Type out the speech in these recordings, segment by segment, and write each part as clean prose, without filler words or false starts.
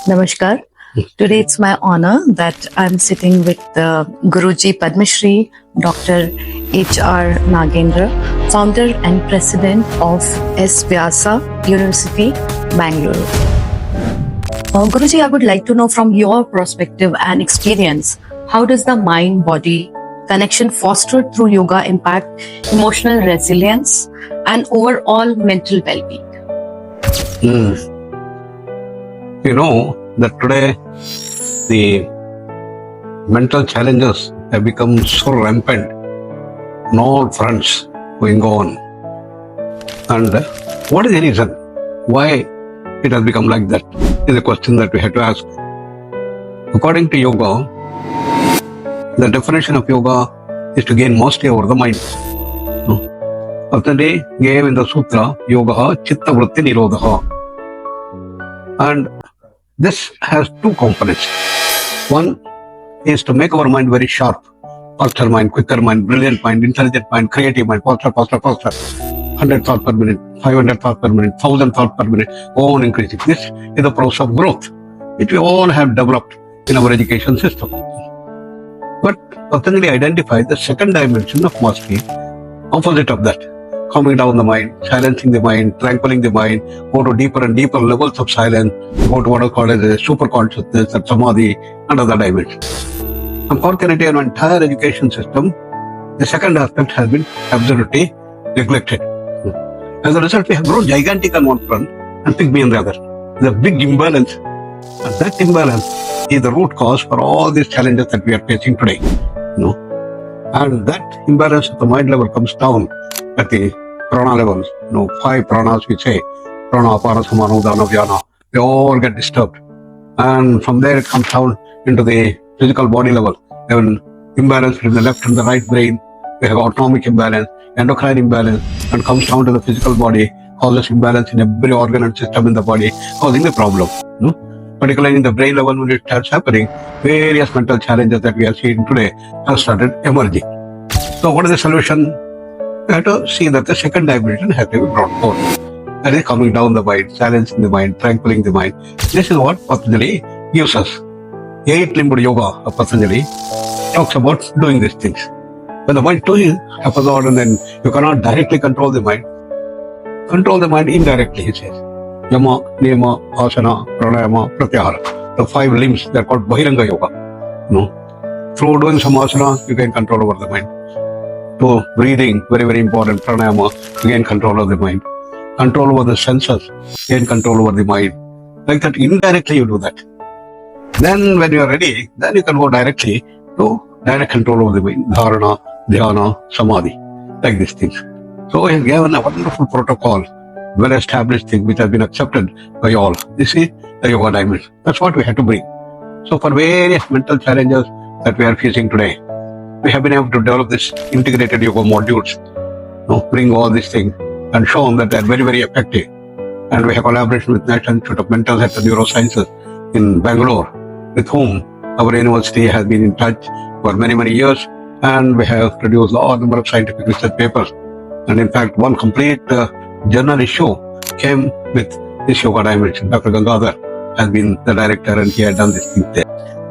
Namaskar. Today it's my honor that I'm sitting with Guruji Padmashri Dr. H.R. Nagendra, founder and president of S-VYASA University, Bengaluru. Guruji, I would like to know from your perspective and experience, how does the mind-body connection fostered through yoga impact emotional resilience and overall mental well-being? You know that today the mental challenges have become so rampant on all fronts going on. And what is the reason? Why it has become like that is a question that we have to ask. According to yoga, the definition of yoga is to gain mastery over the mind. Patanjali gave in the sutra, yoga chitta vritti nirodha. And this has two components. One is to make our mind very sharp. Faster mind, quicker mind, brilliant mind, intelligent mind, creative mind, faster. 100 thoughts per minute, 500 thoughts per minute, 1000 thoughts per minute, go on increasing. This is the process of growth, which we all have developed in our education system. But Patanjali identified the second dimension of mastery, opposite of that. Calming down the mind, silencing the mind, tranquilizing the mind, go to deeper and deeper levels of silence, go to what is called as a super consciousness and samadhi, and other dimensions. Unfortunately, in our entire education system, the second aspect has been absolutely neglected. As a result, we have grown gigantic on one front and pygmy on the other. There's a big imbalance, and that imbalance is the root cause for all these challenges that we are facing today. And that imbalance at the mind level comes down at the prana level. 5 pranas we say, prana, apana, samana, udana, vyana. They all get disturbed. And from there it comes down into the physical body level. We have an imbalance between the left and the right brain. We have autonomic imbalance, endocrine imbalance, and comes down to the physical body, causes imbalance in every organ and system in the body, causing the problem. Particularly in the brain level, when it starts happening, various mental challenges that we are seeing today have started emerging. So what is the solution? We have to see that the second dimension has to be brought forth. That is calming down the mind, silencing the mind, tranquilizing the mind. This is what Patanjali gives us. 8-limbed yoga of Patanjali talks about doing these things. When the mind too is haphazard and then you cannot directly control the mind indirectly, he says. Yama, Niyama, Asana, Pranayama, Pratyahara. The 5 limbs, they are called Bahiranga Yoga. Through doing some asana, you gain control over the mind. So breathing, very, very important. Pranayama, you gain control of the mind. Control over the senses, gain control over the mind. Like that, indirectly you do that. Then when you are ready, then you can go directly to direct control over the mind. Dharana, dhyana, samadhi. Like these things. So he has given a wonderful protocol, well-established thing, which has been accepted by all. This is the yoga dimension. That's what we have to bring. So for various mental challenges that we are facing today, we have been able to develop this integrated yoga modules, bring all these things and show them that they are very, very effective. And we have collaboration with National Institute of Mental Health and Neurosciences in Bengaluru, with whom our university has been in touch for many, many years. And we have produced a large number of scientific research papers. And in fact, one complete journal issue came with this yoga dimension. Dr. Gangadhar has been the director and he had done this thing there.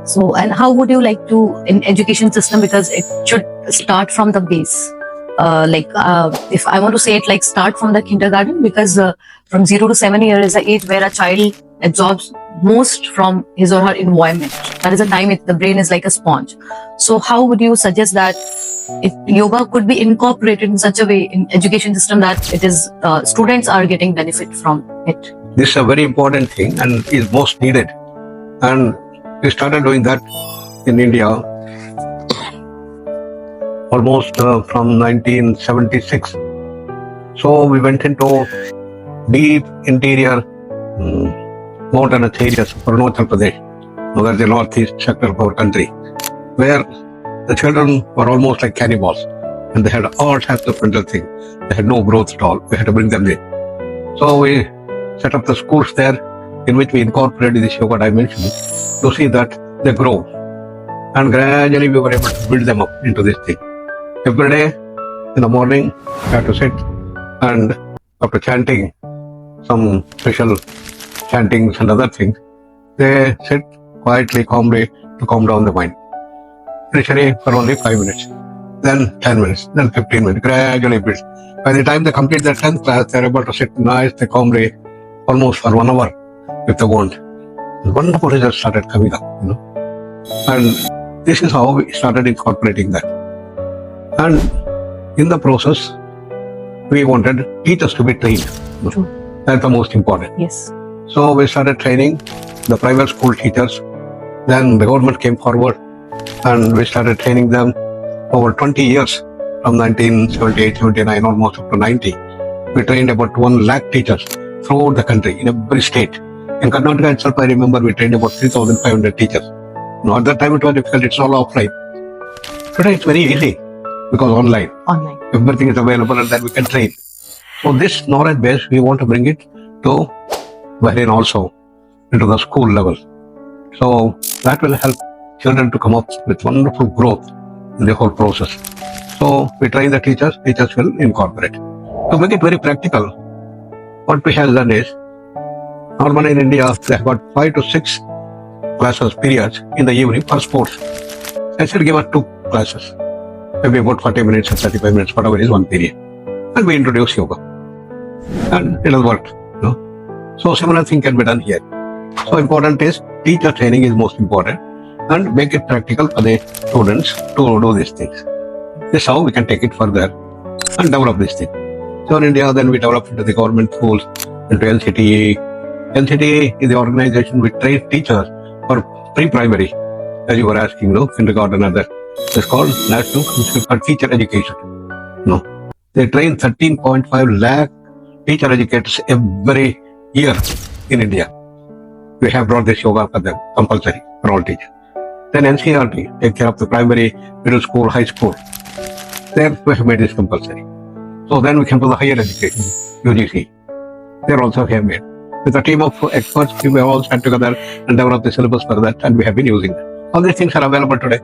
So, and how would you like to, in education system, because it should start from the base. If I want to say it, like start from the kindergarten, because from 0 to 7 years is the age where a child absorbs most from his or her environment. That is the time the brain is like a sponge. So how would you suggest that if yoga could be incorporated in such a way in education system that it is students are getting benefit from it? This is a very important thing and is most needed. And we started doing that in India almost from 1976. So we went into deep interior mountainous areas of Arunachal Pradesh, that's the northeast sector of our country, where the children were almost like cannibals and they had all types of mental things. They had no growth at all. We had to bring them there. So we set up the schools there in which we incorporated this yoga dimension to see that they grow. And gradually we were able to build them up into this thing. Every day in the morning, you have to sit and after chanting some special chantings and other things, They sit quietly, calmly to calm down the mind. Initially for only 5 minutes, then 10 minutes, then 15 minutes, gradually build. By the time they complete their 10th class, they're able to sit nicely, calmly, almost for 1 hour if they want. Wonderful results started coming up, And this is how we started incorporating that. And in the process, we wanted teachers to be trained. True. That's the most important. Yes. So we started training the private school teachers. Then the government came forward and we started training them over 20 years from 1978, 79, almost up to 90. We trained about 1 lakh teachers throughout the country, in every state. In Karnataka itself, I remember we trained about 3,500 teachers. At that time it was difficult, it's all offline. Today it's very easy because online. Everything is available and then we can train. So this knowledge base, we want to bring it to Bahrain also, into the school level. So that will help children to come up with wonderful growth in the whole process. So we train the teachers will incorporate. To make it very practical, what we have done is, normally in India, they have got 5 to 6 classes, periods in the evening for sports. I said give us 2 classes, maybe about 40 minutes or 35 minutes, whatever is one period. And we introduce yoga. And it has worked. So similar thing can be done here. So important is teacher training is most important and make it practical for the students to do these things. This is how we can take it further and develop this thing. So in India, then we develop into the government schools, into NCTE. NCTE is the organization which trains teachers for pre-primary, as you were asking, kindergarten and that. It's called National Institute for Teacher Education. They train 13.5 lakh teacher educators every year in India. We have brought this yoga for them, compulsory for all teachers. Then NCERT, take care of the primary, middle school, high school. There we have made this compulsory. So then we come to the higher education, UGC. There also we have made. With a team of experts, we have all sat together and developed the syllabus for that, and we have been using it. All these things are available today.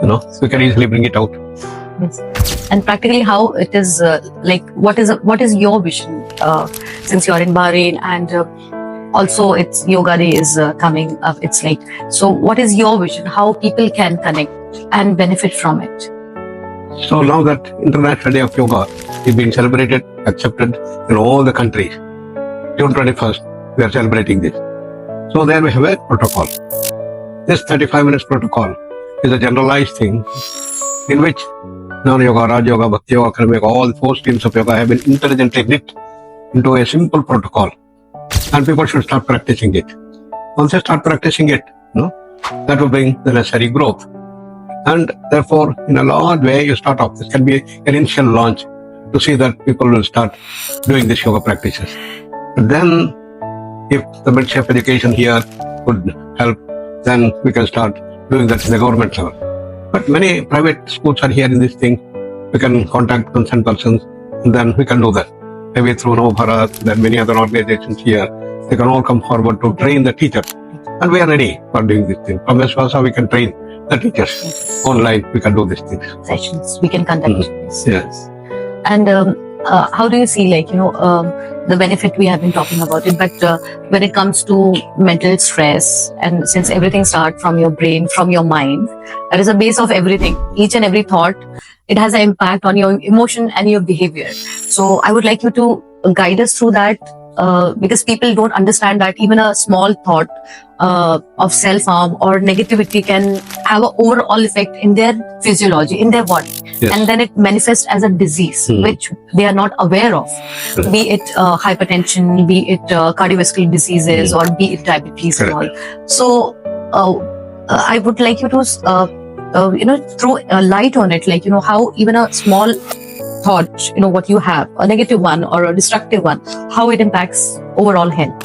So we can easily bring it out. Yes. And practically how it is, what is your vision, since you are in Bahrain and also it's Yoga Day is coming up. It's so what is your vision? How people can connect and benefit from it? So now that International Day of Yoga is being celebrated, accepted in all the countries, June 21st, we are celebrating this. So there we have a protocol. This 35 minutes protocol is a generalized thing in which Jnana-yoga, Raj-yoga, Bhakti-yoga, Karma-yoga, all 4 streams of yoga have been intelligently knit into a simple protocol. And people should start practicing it. Once they start practicing it, that will bring the necessary growth. And therefore, in a large way, you start off. This can be an initial launch to see that people will start doing these yoga practices. But then, if the midship education here could help, then we can start doing that in the government level. But many private schools are here in this thing. We can contact concerned persons and then we can do that. Maybe through Bharat, then many other organizations here, they can all come forward to train the teachers. And we are ready for doing this thing. From S-VYASA, we can train the teachers. Online, we can do these things. Sessions, we can conduct. Yes. And how do you see, the benefit we have been talking about it, but when it comes to mental stress, and since everything starts from your brain, from your mind, that is the base of everything. Each and every thought, it has an impact on your emotion and your behavior. So I would like you to guide us through that, because people don't understand that even a small thought of self-harm or negativity can have an overall effect in their physiology, in their body. Yes. And then it manifests as a disease, which they are not aware of, be it hypertension, be it cardiovascular diseases, or be it diabetes and all. So I would like you to throw a light on it, how even a small thought, what you have, a negative one or a destructive one, how it impacts overall health.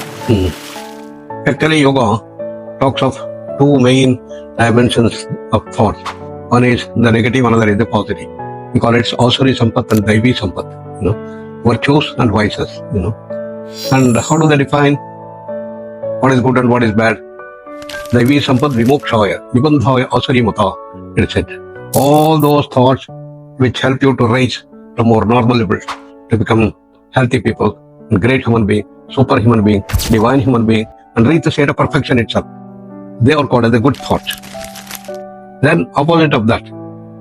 Actually, yoga talks of 2 main dimensions of thoughts. One is the negative, another is the positive. We call it Asuri Sampat and Daivi Sampat, virtues and vices, And how do they define what is good and what is bad? Daivi Sampat Vimokshaya, Vibandhaya Asuri Mata, it said. All those thoughts which help you to rise to more normal levels, to become healthy people, great human being, superhuman being, divine human being, and reach the state of perfection itself. they are called as the good thoughts. Then opposite of that,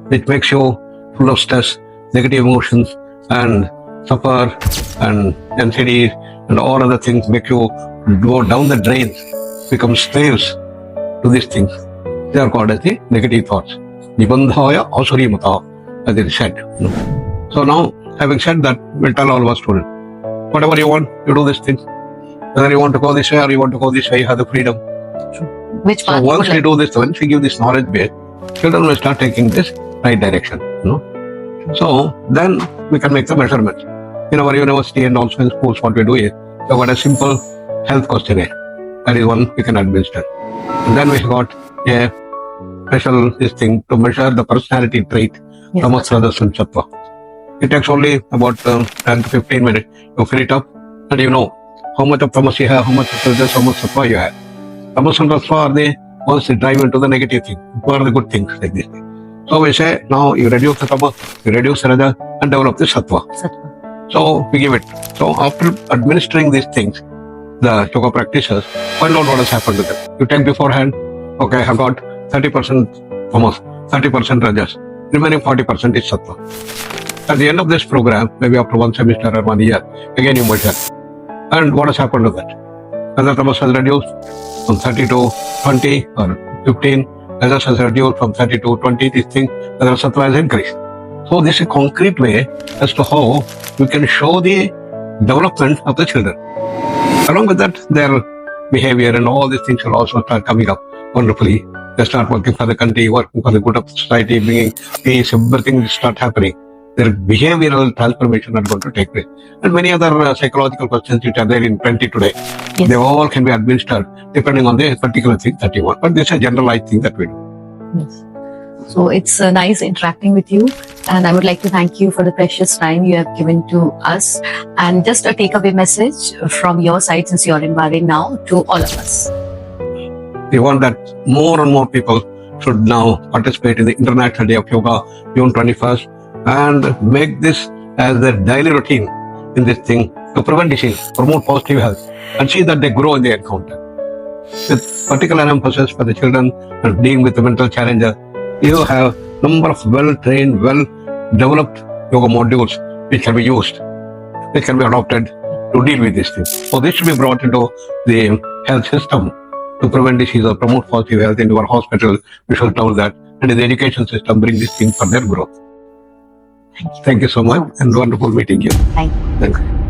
which makes you full of stress, negative emotions, and suffer, and anxiety, and all other things make you go down the drain, become slaves to these things. They are called as the negative thoughts. Nibandhaya asuri mata, as it is said. So now, having said that, we'll tell all of our students, whatever you want, you do this thing. Whether you want to go this way or you want to go this way, you have the freedom. Which So path once would we do this, once we give this knowledge base, children will start taking this right direction. So then we can make the measurement. In our university and also in schools, what we do is we got a simple health questionnaire. That is one we can administer. And then we got a special this thing to measure the personality trait, Yes, Tamas, Rajas, and Sattva. It takes only about 10 to 15 minutes. You fill it up and you know how much of Tamas you have, how much of Rajas, how much Sattva you have. Tamas and Sattva are the ones that drive into the negative thing. What are the good things like this? So we say, now you reduce the Tamas, you reduce the Rajas, and develop the Sattva. So we give it. So after administering these things, the yoga practitioners find out what has happened to them. You take beforehand, okay, I have got 30% Tamas, 30% Rajas, remaining 40% is Sattva. At the end of this program, maybe after one semester or 1 year, again you measure. And what has happened to that? Whether Tamas has reduced from 30 to 20 or 15, Rajas has reduced from 30 to 20, this thing, whether Sattva has increased. So this is a concrete way as to how we can show the development of the children. Along with that, their behavior and all these things will also start coming up wonderfully. They start working for the country, working for the good of society, bringing peace, everything will start happening. Their behavioral transformation are going to take place. And many other psychological questions which are there in plenty today, Yes. they all can be administered depending on the particular thing that you want. But this is a generalized thing that we do. Yes. So it's nice interacting with you, and I would like to thank you for the precious time you have given to us. And just a takeaway message from your side, since you're in Bahrain now, to all of us. We want that more and more people should now participate in the International Day of Yoga, June 21st, and make this as their daily routine in this thing to prevent disease, promote positive health, and see that they grow in the encounter. With particular emphasis for the children and dealing with the mental challenges, you have number of well-trained, well-developed yoga modules which can be used, which can be adopted to deal with these things. So this should be brought into the health system to prevent disease or promote positive health into our hospital. We should know that, and in the education system, bring these things for their growth. Thank you. Thank you so much, and wonderful meeting you. Thank you. Thank you.